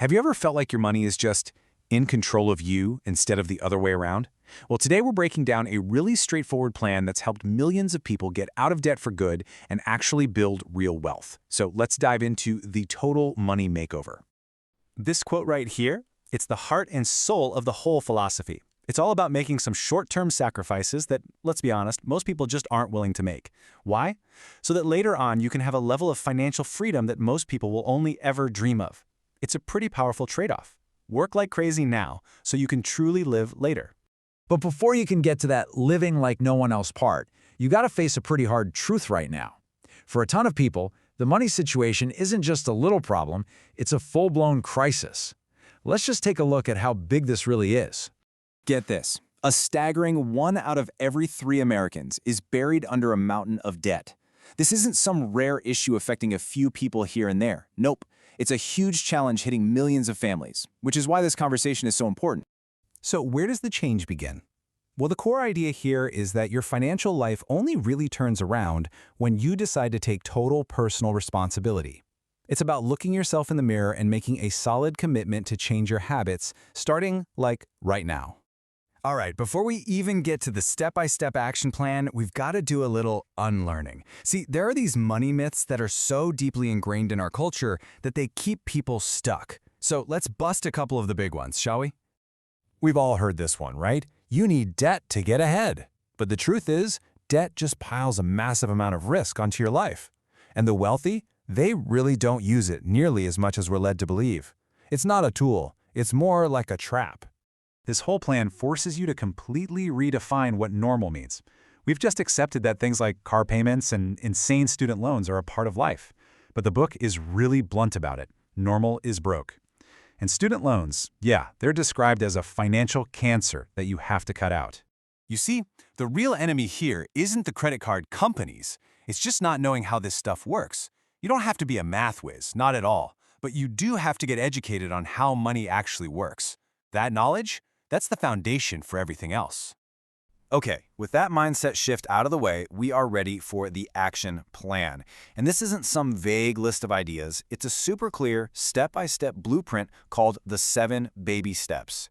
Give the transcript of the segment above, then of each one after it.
Have you ever felt like your money is just in control of you instead of the other way around? Well, today we're breaking down a really straightforward plan that's helped millions of people get out of debt for good and actually build real wealth. So let's dive into the Total Money Makeover. This quote right here, it's the heart and soul of the whole philosophy. It's all about making some short-term sacrifices that, let's be honest, most people just aren't willing to make. Why? So that later on you can have a level of financial freedom that most people will only ever dream of. It's a pretty powerful trade-off. Work like crazy now so you can truly live later. But before you can get to that living like no one else part, you got to face a pretty hard truth right now. For a ton of people, the money situation isn't just a little problem, it's a full-blown crisis. Let's just take a look at how big this really is. Get this. A staggering 1 out of every 3 Americans is buried under a mountain of debt. This isn't some rare issue affecting a few people here and there. Nope. It's a huge challenge hitting millions of families, which is why this conversation is so important. So where does the change begin? Well, the core idea here is that your financial life only really turns around when you decide to take total personal responsibility. It's about looking yourself in the mirror and making a solid commitment to change your habits, starting, like, right now. All right, before we even get to the step-by-step action plan, we've got to do a little unlearning. See, there are these money myths that are so deeply ingrained in our culture that they keep people stuck. So let's bust a couple of the big ones, shall we? We've all heard this one, right? You need debt to get ahead. But the truth is, debt just piles a massive amount of risk onto your life. And the wealthy, they really don't use it nearly as much as we're led to believe. It's not a tool, it's more like a trap. This whole plan forces you to completely redefine what normal means. We've just accepted that things like car payments and insane student loans are a part of life. But the book is really blunt about it. Normal is broke. And student loans, yeah, they're described as a financial cancer that you have to cut out. You see, the real enemy here isn't the credit card companies. It's just not knowing how this stuff works. You don't have to be a math whiz, not at all. But you do have to get educated on how money actually works. That knowledge? That's the foundation for everything else. Okay, with that mindset shift out of the way, we are ready for the action plan. And this isn't some vague list of ideas. It's a super clear, step-by-step blueprint called the 7 baby steps.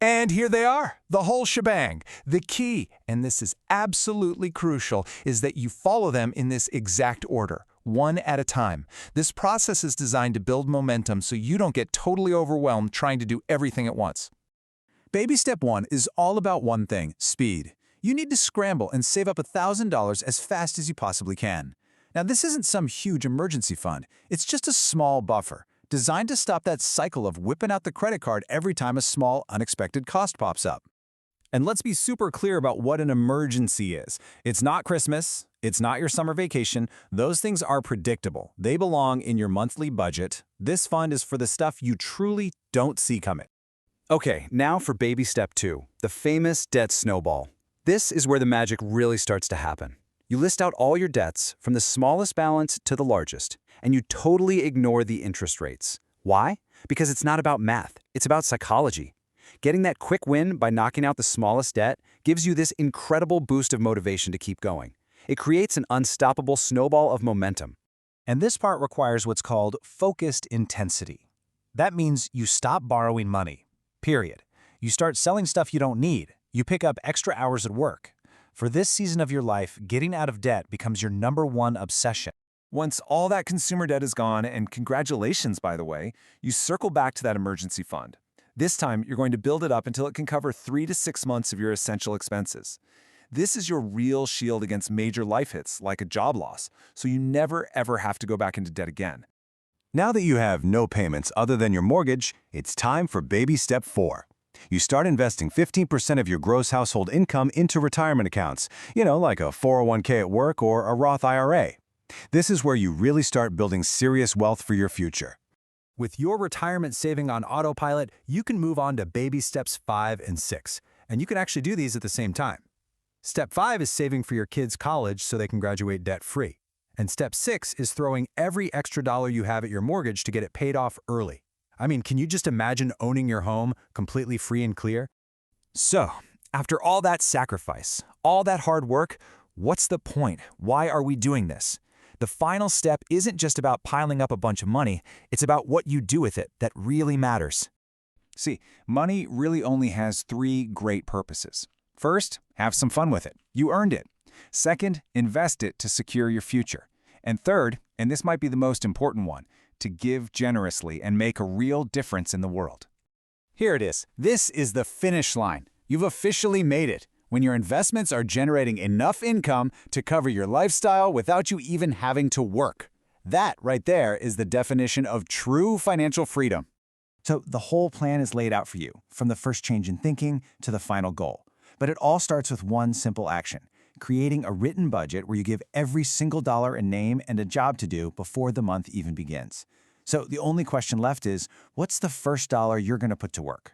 And here they are, the whole shebang. The key, and this is absolutely crucial, is that you follow them in this exact order, one at a time. This process is designed to build momentum so you don't get totally overwhelmed trying to do everything at once. Baby step 1 is all about one thing, speed. You need to scramble and save up $1,000 as fast as you possibly can. Now, this isn't some huge emergency fund. It's just a small buffer, designed to stop that cycle of whipping out the credit card every time a small, unexpected cost pops up. And let's be super clear about what an emergency is. It's not Christmas. It's not your summer vacation. Those things are predictable. They belong in your monthly budget. This fund is for the stuff you truly don't see coming. Okay, now for baby step 2, the famous debt snowball. This is where the magic really starts to happen. You list out all your debts, from the smallest balance to the largest, and you totally ignore the interest rates. Why? Because it's not about math, it's about psychology. Getting that quick win by knocking out the smallest debt gives you this incredible boost of motivation to keep going. It creates an unstoppable snowball of momentum. And this part requires what's called focused intensity. That means you stop borrowing money. Period. You start selling stuff you don't need. You pick up extra hours at work. For this season of your life, getting out of debt becomes your #1 obsession. Once all that consumer debt is gone, and congratulations, by the way, you circle back to that emergency fund. This time, you're going to build it up until it can cover 3 to 6 months of your essential expenses. This is your real shield against major life hits, like a job loss, so you never ever have to go back into debt again. Now that you have no payments other than your mortgage, it's time for baby step 4. You start investing 15% of your gross household income into retirement accounts, like a 401k at work or a Roth IRA. This is where you really start building serious wealth for your future. With your retirement saving on autopilot, you can move on to baby steps 5 and 6, and you can actually do these at the same time. Step 5 is saving for your kids' college so they can graduate debt-free. And step 6 is throwing every extra dollar you have at your mortgage to get it paid off early. I mean, can you just imagine owning your home completely free and clear? So, after all that sacrifice, all that hard work, what's the point? Why are we doing this? The final step isn't just about piling up a bunch of money, it's about what you do with it that really matters. See, money really only has three great purposes. First, have some fun with it. You earned it. Second, invest it to secure your future. And third, and this might be the most important one, to give generously and make a real difference in the world. Here it is. This is the finish line. You've officially made it. When your investments are generating enough income to cover your lifestyle without you even having to work. That right there is the definition of true financial freedom. So the whole plan is laid out for you, from the first change in thinking to the final goal. But it all starts with one simple action: creating a written budget where you give every single dollar a name and a job to do before the month even begins. So the only question left is, what's the first dollar you're going to put to work?